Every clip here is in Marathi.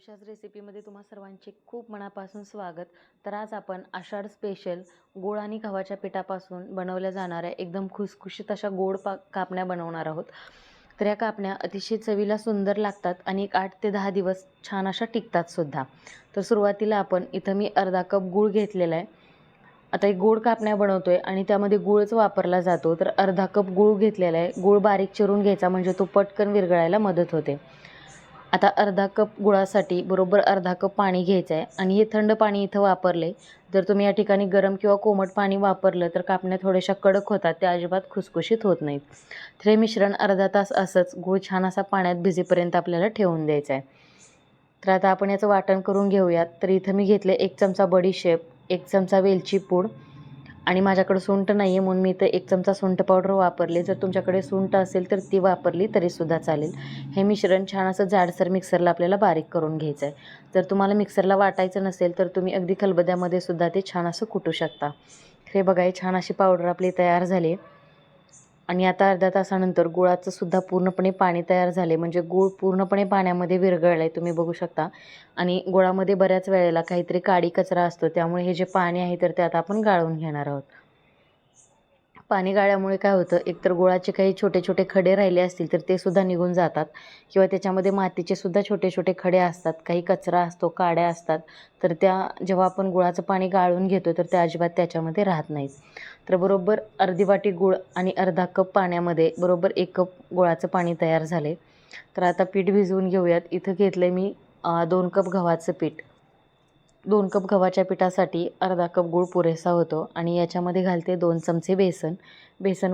माधुशाच रेसिपीमध्ये तुम्हा सर्वांचे खूप मनापासून स्वागत। तर आज आपण आषाढ स्पेशल गोड आणि गव्हाच्या पिठापासून बनवल्या जाणाऱ्या एकदम खुसखुशीत अशा गोड कापण्या बनवणार आहोत। तर या कापण्या अतिशय चवीला सुंदर लागतात आणि 8 ते 10 दिवस छान अशा टिकतात सुद्धा। तर सुरुवातीला आपण इथं मी अर्धा कप गूळ घेतलेला आहे। आता एक गोड कापण्या बनवतोय आणि त्यामध्ये गूळच वापरला जातो, तर अर्धा कप गूळ घेतलेला आहे। गूळ बारीक चिरून घ्यायचा म्हणजे तो पटकन विरघळायला मदत होते। आता अर्धा कप गुळासाठी बरोबर अर्धा कप पाणी घ्यायचं आहे आणि हे थंड पाणी इथं वापरले। जर तुम्ही या ठिकाणी गरम किंवा कोमट पाणी वापरलं तर कापण्या थोड्याशा कडक होतात, त्या अजिबात खुसखुशीत होत नाहीत। तर हे मिश्रण अर्धा तास असंच गूळ छान असा पाण्यात भिजेपर्यंत आपल्याला ठेवून द्यायचं आहे। तर आता आपण याचं वाटण करून घेऊयात। तर इथं मी घेतले 1 चमचा बडीशेप, 1 चमचा वेलची पूड आणि माझ्याकडे सुंठ नाही आहे म्हणून मी इथं 1 चमचा सुंठ पावडर वापरली। जर तुमच्याकडे सुंठ असेल तर ती वापरली तरीसुद्धा चालेल। हे मिश्रण छान असं जाडसर मिक्सरला आपल्याला बारीक करून घ्यायचं आहे। जर तुम्हाला मिक्सरला वाटायचं नसेल तर तुम्ही अगदी खलबत्त्यामध्ये सुद्धा ते छान असं कुटू शकता। हे बघा, हे छान अशी पावडर आपली तयार झाली आणि आता अर्ध्या तासानंतर गुळाचं सुद्धा पूर्णपणे पाणी तयार झाले, म्हणजे गूळ पूर्णपणे पाण्यामध्ये विरघळलं आहे, तुम्ही बघू शकता। आणि गुळामध्ये बऱ्याच वेळेला काहीतरी काडी कचरा असतो, त्यामुळे हे जे पाणी आहे तर ते आता आपण गाळून घेणार आहोत। पाणी गाळल्यामुळे काय होतं, एकतर गुळाचे काही छोटे छोटे खडे राहिले असतील तर ते सुद्धा निघून जातात किंवा त्याच्यामध्ये मातीचे सुद्धा छोटे छोटे खडे असतात, काही कचरा असतो, काड्या असतात, तर त्या जेव्हा आपण गुळाचं पाणी गाळून घेतो तर त्या अजिबात त्याच्यामध्ये राहत नाहीत। तर बरोबर अर्धी वाटी गूळ आणि अर्धा कप पाण्यामध्ये बरोबर 1 कप गुळाचं पाणी तयार झाले। तर आता पीठ भिजवून घेऊयात। इथं घेतलं मी 2 कप गव्हाचं पीठ। 2 कप गव्हाच्या पिठासाठी अर्धा कप गूळ पुरेसा होतो आणि याच्यामध्ये घालते 2 चमचे बेसन।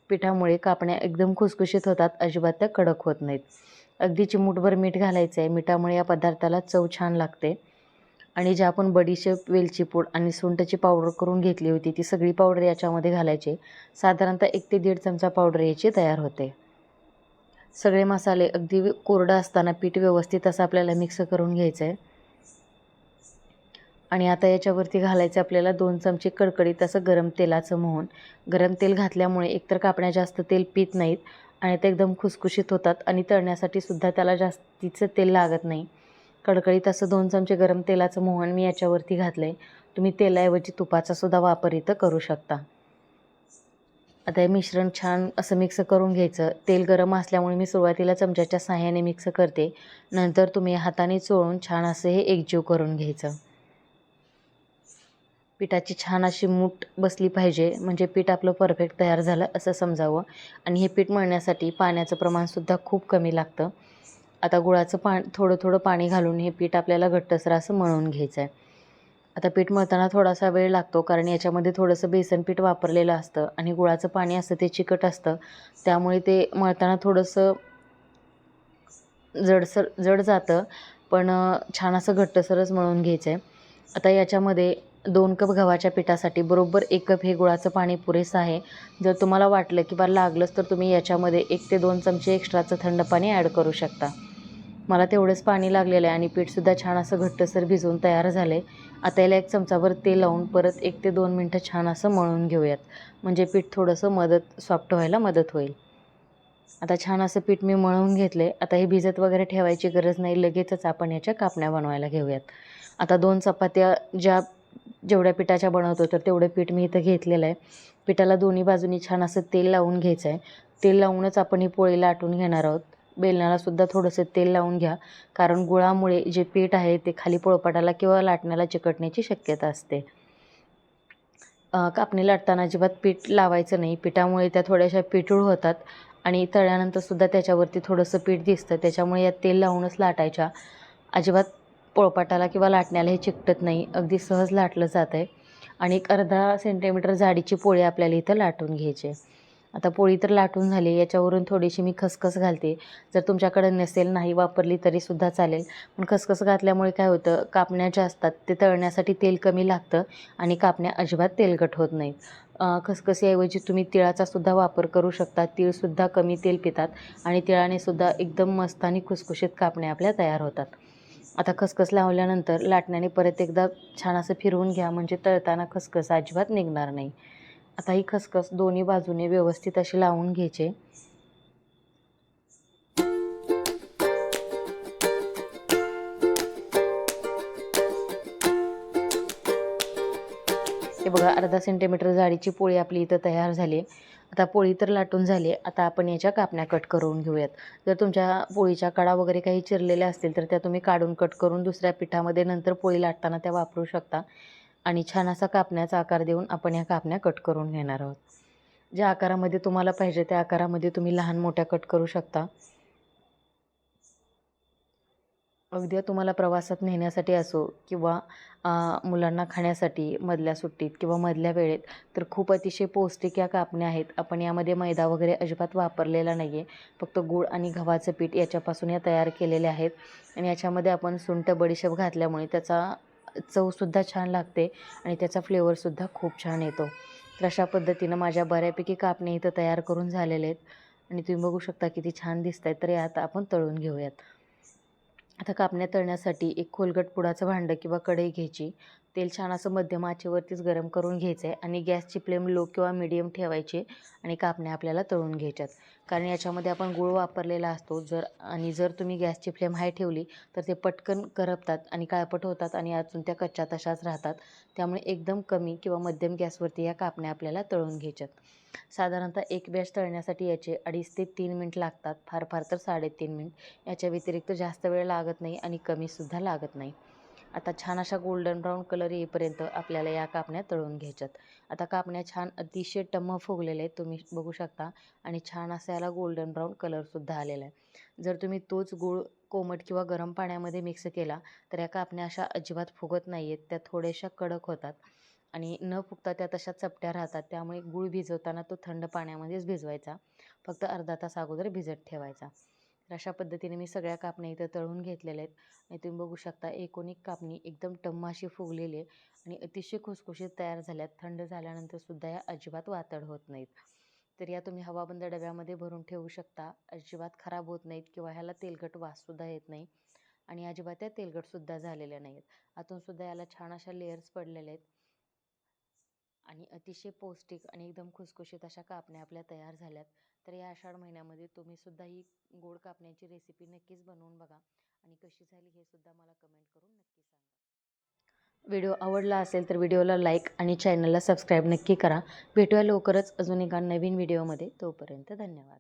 पिठामुळे कापण्या एकदम खुसखुशीत होतात, अजिबात त्या कडक होत नाहीत। अगदी चिमूटभर मीठ घालायचं आहे, मिठामुळे या पदार्थाला चव छान लागते। आणि जे आपण बडीशेप, वेलची पूड आणि सुंठची पावडर करून घेतली होती ती सगळी पावडर याच्यामध्ये घालायची। साधारणतः 1 ते 1.5 चमचा पावडर याची तयार होते। सगळे मसाले अगदी कोरडं असताना पीठ व्यवस्थित असं आपल्याला मिक्स करून घ्यायचं आहे। आणि आता याच्यावरती घालायचं आपल्याला 2 चमचे कडकडीत असं गरम तेलाचं मोहन। गरम तेल घातल्यामुळे एकतर कापण्या जास्त तेल पित नाहीत आणि ते एकदम खुसखुशीत होतात आणि तळण्यासाठी सुद्धा त्याला जास्तीचं तेल लागत नाही। कडकडीत असं 2 चमचे गरम तेलाचं मोहन मी याच्यावरती घातलं आहे। तुम्ही तेलाऐवजी तुपाचा सुद्धा वापर इथं करू शकता। आता हे मिश्रण छान असं मिक्स करून घ्यायचं। तेल गरम असल्यामुळे मी सुरुवातीला चमच्याच्या साहाय्याने मिक्स करते, नंतर तुम्ही हाताने चोळून छान असं हे एकजीव करून घ्यायचं। पिठाची छान अशी मूठ बसली पाहिजे, म्हणजे पीठ आपलं परफेक्ट तयार झालं असं समजावं। आणि हे पीठ मळण्यासाठी पाण्याचं प्रमाणसुद्धा खूप कमी लागतं। आता गुळाचं थोडं थोडं पाणी घालून हे पीठ आपल्याला घट्टसर असं मळून घ्यायचं आहे। आता पीठ मळताना थोडासा वेळ लागतो, कारण याच्यामध्ये थोडंसं बेसन पीठ वापरलेलं असतं आणि गुळाचं पाणी असतं ते चिकट असतं, त्यामुळे ते मळताना थोडंसं जड जातं, पण छान असं घट्टसरच मळून घ्यायचं आहे। आता याच्यामध्ये 2 कप गव्हाच्या पिठासाठी बरोबर 1 कप हे गुळाचं पाणी पुरेसं आहे। जर तुम्हाला वाटलं की बा लागलंच तर तुम्ही याच्यामध्ये 1 ते 2 चमचे एक्स्ट्राचं थंड पाणी ॲड करू शकता। मला तेवढंच पाणी लागलेलं आहे आणि पीठसुद्धा छान असं घट्टसर भिजवून तयार झालं आहे। आता याला 1 चमचाभर तेल लावून परत 1 ते 2 मिनटं छान असं मळून घेऊयात, म्हणजे पीठ थोडंसं सॉफ्ट व्हायला मदत होईल। आता छान असं पीठ मी मळून घेतले। आता हे भिजत वगैरे ठेवायची गरज नाही, लगेचच आपण याच्या कापण्या बनवायला घेऊयात। आता 2 चपात्या जेवढ्या पिठाच्या बनवतो तर तेवढं पीठ मी इथं घेतलेलं आहे। पिठाला दोन्ही बाजूनी छान असं तेल लावून घ्यायचं आहे। तेल लावूनच आपण ही पोळी लाटून घेणार आहोत। बेलण्याला सुद्धा थोडंसं तेल लावून घ्या, कारण गुळामुळे जे पीठ आहे ते खाली पोळपाटाला किंवा लाटण्याला चिकटण्याची शक्यता असते। कापणी लाटताना अजिबात पीठ लावायचं नाही, पिठामुळे त्या थोड्याशा पिठूळ होतात आणि तळल्यानंतर सुद्धा त्याच्यावरती थोडंसं पीठ दिसतं, त्याच्यामुळे या तेल लावूनच लाटायच्या। अजिबात पोळपाटाला किंवा लाटण्याला हे चिकटत नाही, अगदी सहज लाटलं जातं आहे। आणि 1 अर्धा सेंटीमीटर जाडीची पोळी आपल्याला इथं लाटून घ्यायची आहे। आता पोळी तर लाटून झाली, याच्यावरून थोडीशी मी खसखस घालते। जर तुमच्याकडे नसेल, नाही वापरली तरीसुद्धा चालेल, पण खसखस घातल्यामुळे काय होतं, कापण्या ज्या असतात ते तळण्यासाठी तेल कमी लागतं आणि कापण्या अजिबात तेलकट होत नाहीत। खसखसीऐवजी तुम्ही तिळाचा सुद्धा वापर करू शकता। तीळसुद्धा कमी तेल पितात आणि तिळाने सुद्धा एकदम मस्त आणि खुसखुशीत कापण्या आपल्या तयार होतात। आता खसखस लावल्यानंतर लाटण्याने परत एकदा छान असं फिरवून घ्या, म्हणजे तळताना खसखस अजिबात निघणार नाही। आता ही खसखस दोन्ही बाजूने व्यवस्थित अशी लावून घ्यायची। हे बघा अर्धा सेंटीमीटर जाडीची पोळी आपली इथं तयार झाली आहे. आता पोळी तर लाटून झाली आहे. आता आपण याच्या कापण्या कट करून घेऊयात. जर तुमच्या पोळीच्या कडा वगैरे काही चिरलेल्या असतील तर त्या तुम्ही काढून कट करून दुसऱ्या पिठामध्ये नंतर पोळी लाटताना त्या वापरू शकता. आणि छान असा कापण्याचा आकार देऊन आपण या कापण्या कट करून घेणार आहोत. ज्या आकारामध्ये तुम्हाला पाहिजे त्या आकारामध्ये तुम्ही लहान मोठ्या कट करू शकता. अगदी तुम्हाला प्रवासात नेण्यासाठी असो किंवा मुलांना खाण्यासाठी मधल्या सुट्टीत किंवा मधल्या वेळेत तर खूप अतिशय पौष्टिक या कापण्या आहेत. आपण यामध्ये मैदा वगैरे अजिबात वापरलेला नाही आहे. फक्त गूळ आणि गव्हाचं पीठ याच्यापासून या तयार केलेल्या आहेत. आणि याच्यामध्ये आपण सुंठ बडीशेप घातल्यामुळे त्याचा चवसुद्धा छान लागते आणि त्याचा फ्लेवरसुद्धा खूप छान येतो. तर अशा पद्धतीनं माझ्या बऱ्यापैकी कापण्या इथं तयार करून झालेल्या आहेत आणि तुम्ही बघू शकता किती छान दिसत आहेत. तर यात आपण तळून घेऊयात. आता कापण्या तळण्यासाठी एक खोलगट पुडाचं भांडं किंवा कढई घ्यायची. तेल छान असं मध्यम आचेवरतीच गरम करून घ्यायचं आहे आणि गॅसची फ्लेम लो किंवा मीडियम ठेवायची आणि कापण्या आपल्याला तळून घ्यायच्यात. कारण याच्यामध्ये आपण गूळ वापरलेला असतो. जर तुम्ही गॅसची फ्लेम हाय ठेवली तर ते पटकन करपतात आणि काळपट होतात आणि अजून त्या कच्च्या तशाच राहतात. त्यामुळे एकदम कमी किंवा मध्यम गॅसवरती या कापण्या आपल्याला तळून घ्यायच्यात. साधारणतः एक बॅच तळण्यासाठी याचे 2.5 ते 3 मिनिट लागतात. फार फार तर 3.5 मिनिट. याच्या व्यतिरिक्त जास्त वेळ लागत नाही आणि कमीसुद्धा लागत नाही. आता छान अशा गोल्डन ब्राऊन कलर येईपर्यंत आपल्याला या कापण्या तळून घ्यायच्यात. आता कापण्या छान अतिशय टम्म फुगलेले आहेत तुम्ही बघू शकता आणि छान असा याला गोल्डन ब्राऊन कलरसुद्धा आलेला आहे. जर तुम्ही तोच गूळ कोमट किंवा गरम पाण्यामध्ये मिक्स केला तर या कापण्या अशा अजिबात फुगत नाही आहेत. त्या थोड्याशा कडक होतात आणि न फुगता त्या तशा चपट्या राहतात. त्यामुळे गूळ भिजवताना तो थंड पाण्यामध्येच भिजवायचा. फक्त अर्धा तास अगोदर भिजत ठेवायचा. तर अशा पद्धतीने मी सगळ्या कापण्या इथं तळून घेतलेल्या आहेत आणि तुम्ही बघू शकता एकूण एक कापणी एकदम टम्म अशी फुगलेली आहे आणि अतिशय खुसखुशीत तयार झाल्यात. थंड झाल्यानंतरसुद्धा या अजिबात वातड होत नाहीत. तर या तुम्ही हवाबंद डब्यामध्ये भरून ठेवू शकता. अजिबात खराब होत नाहीत किंवा ह्याला तेलकट वाससुद्धा येत नाही आणि अजिबात त्या तेलकटसुद्धा झालेल्या नाहीत. आतूनसुद्धा याला छान अशा लेयर्स पडलेल्या आहेत आणि अतिशय पौष्टिक आणि एकदम खुसखुशीत अशा कापण्या आपल्या तयार झाल्यात. तर या आषाढ महिन्यामध्ये तुम्हीसुद्धा ही गोड कापण्याची रेसिपी नक्कीच बनवून बघा आणि कशी झाली हे सुद्धा मला कमेंट करून नक्की सांगा. व्हिडिओ आवडला असेल तर व्हिडिओला लाईक आणि चॅनलला सबस्क्राईब नक्की करा. भेटूया लवकरच अजून एका नवीन व्हिडिओमध्ये. तोपर्यंत धन्यवाद.